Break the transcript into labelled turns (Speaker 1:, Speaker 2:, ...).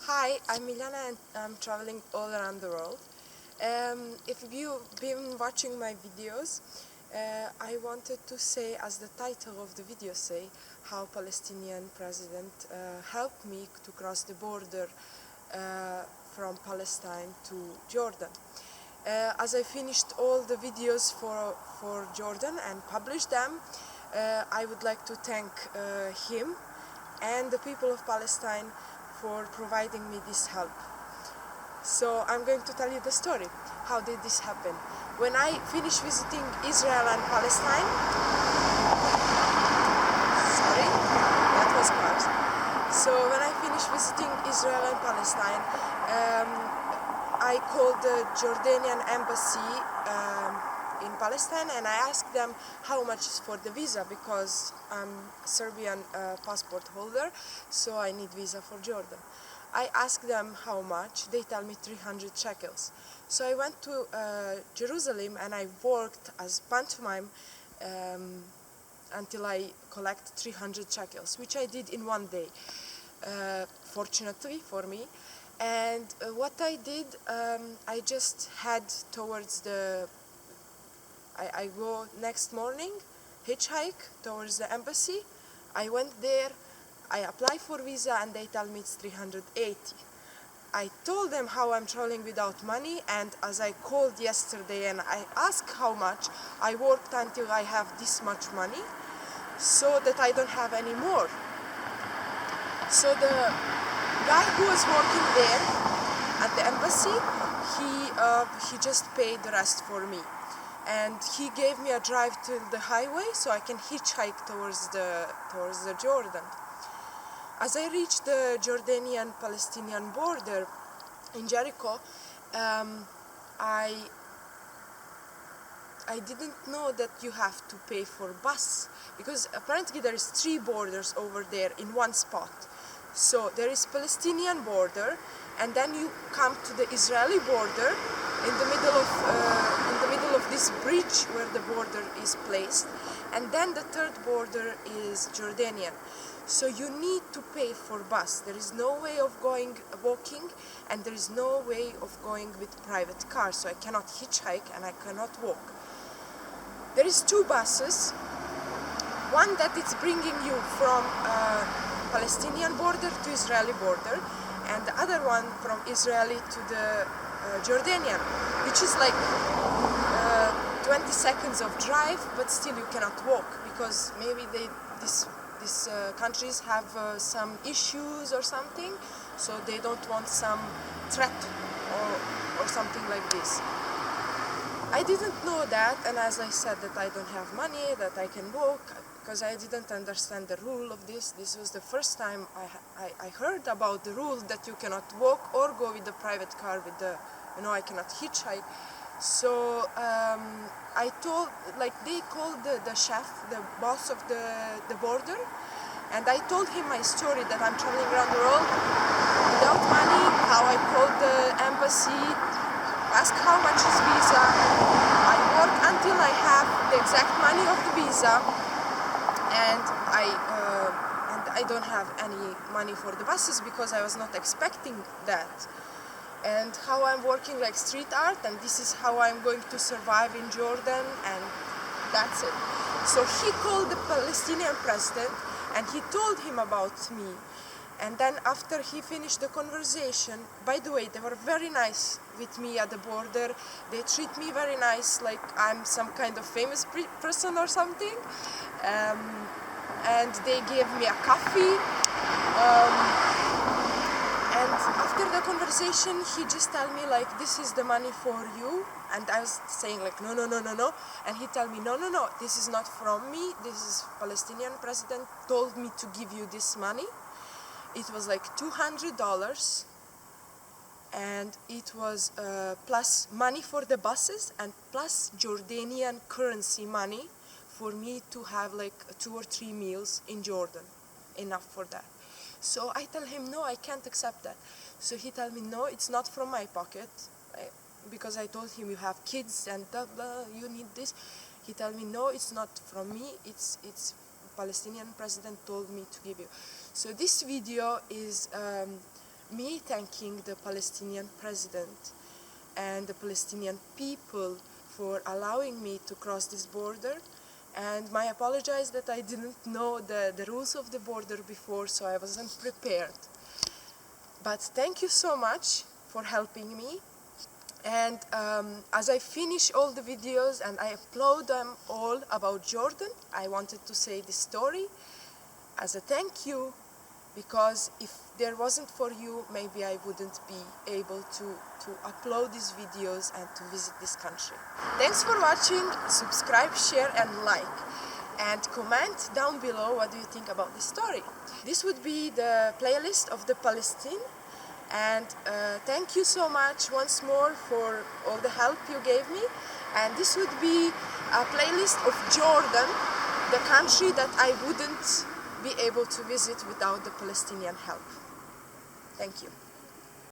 Speaker 1: Hi, I'm Milana and I'm traveling all around the world. If you've been watching my videos, I wanted to say, as the title of the video say, how Palestinian president helped me to cross the border from Palestine to Jordan. As I finished all the videos for Jordan and published them, I would like to thank him and the people of Palestine for providing me this help. So I'm going to tell you the story. How did this happen? When I finished visiting Israel and Palestine, sorry, that was cars. So when I finished visiting Israel and Palestine, I called the Jordanian embassy in Palestine and I asked them how much is for the visa, because I'm Serbian passport holder, so I need visa for Jordan. I asked them how much. They tell me 300 shekels. So I went to Jerusalem and I worked as pantomime until I collect 300 shekels, which I did in one day, fortunately for me. And what I did, I just head towards the I go next morning, hitchhike towards the embassy. I went there, I apply for visa and they tell me it's 380. I told them how I'm traveling without money, and as I called yesterday and I asked how much, I worked until I have this much money so that I don't have any more. So the guy who was working there at the embassy, he just paid the rest for me. And he gave me a drive to the highway so I can hitchhike towards the Jordan. As I reached the Jordanian-Palestinian border in Jericho, I didn't know that you have to pay for bus, because apparently there is 3 borders over there in one spot. So there is Palestinian border, and then you come to the Israeli border in the middle of this bridge where the border is placed, and then the 3rd border is Jordanian. So you need to pay for bus. There is no way of going walking, and there is no way of going with private cars. So I cannot hitchhike and I cannot walk. There is 2 buses. One that is bringing you from Palestinian border to Israeli border, and the other one from Israeli to the Jordanian, which is like 20 seconds of drive, but still you cannot walk, because maybe these countries have some issues or something, so they don't want some threat or something like this. I didn't know that, and as I said that I don't have money, that I can walk, because I didn't understand the rule of this. This was the first time I heard about the rule that you cannot walk or go with the private car with the, I cannot hitchhike. So I told, they called the chef, the boss of the border, and I told him my story, that I'm traveling around the world without money, how I called the embassy, asked how much is visa. I work until I have the exact money of the visa, and I don't have any money for the buses because I was not expecting that. And how I'm working like street art, and this is how I'm going to survive in Jordan, and that's it. So he called the Palestinian president and he told him about me. And then after he finished the conversation, by the way, they were very nice with me at the border. They treat me very nice, like I'm some kind of famous person or something. And they gave me a coffee. And after the conversation, he just told me like, this is the money for you. And I was saying like, no. And he told me, no, this is not from me. This is Palestinian president told me to give you this money. It was like $200, and it was plus money for the buses and plus Jordanian currency money for me to have like 2 or 3 meals in Jordan, enough for that. So I tell him, no, I can't accept that. So he told me, no, it's not from my pocket, because I told him you have kids and blah, blah, you need this. He told me, no, it's not from me, it's Palestinian president told me to give you. So this video is me thanking the Palestinian president and the Palestinian people for allowing me to cross this border. And I apologize that I didn't know the rules of the border before, so I wasn't prepared. But thank you so much for helping me. And as I finish all the videos and I upload them all about Jordan, I wanted to say this story as a thank you, because if there wasn't for you, maybe I wouldn't be able to upload these videos and to visit this country. Thanks for watching. Subscribe, share and like. And comment down below what do you think about this story. This would be the playlist of the Palestine. And thank you so much once more for all the help you gave me. And this would be a playlist of Jordan, the country that I wouldn't be able to visit without the Palestinian help. Thank you.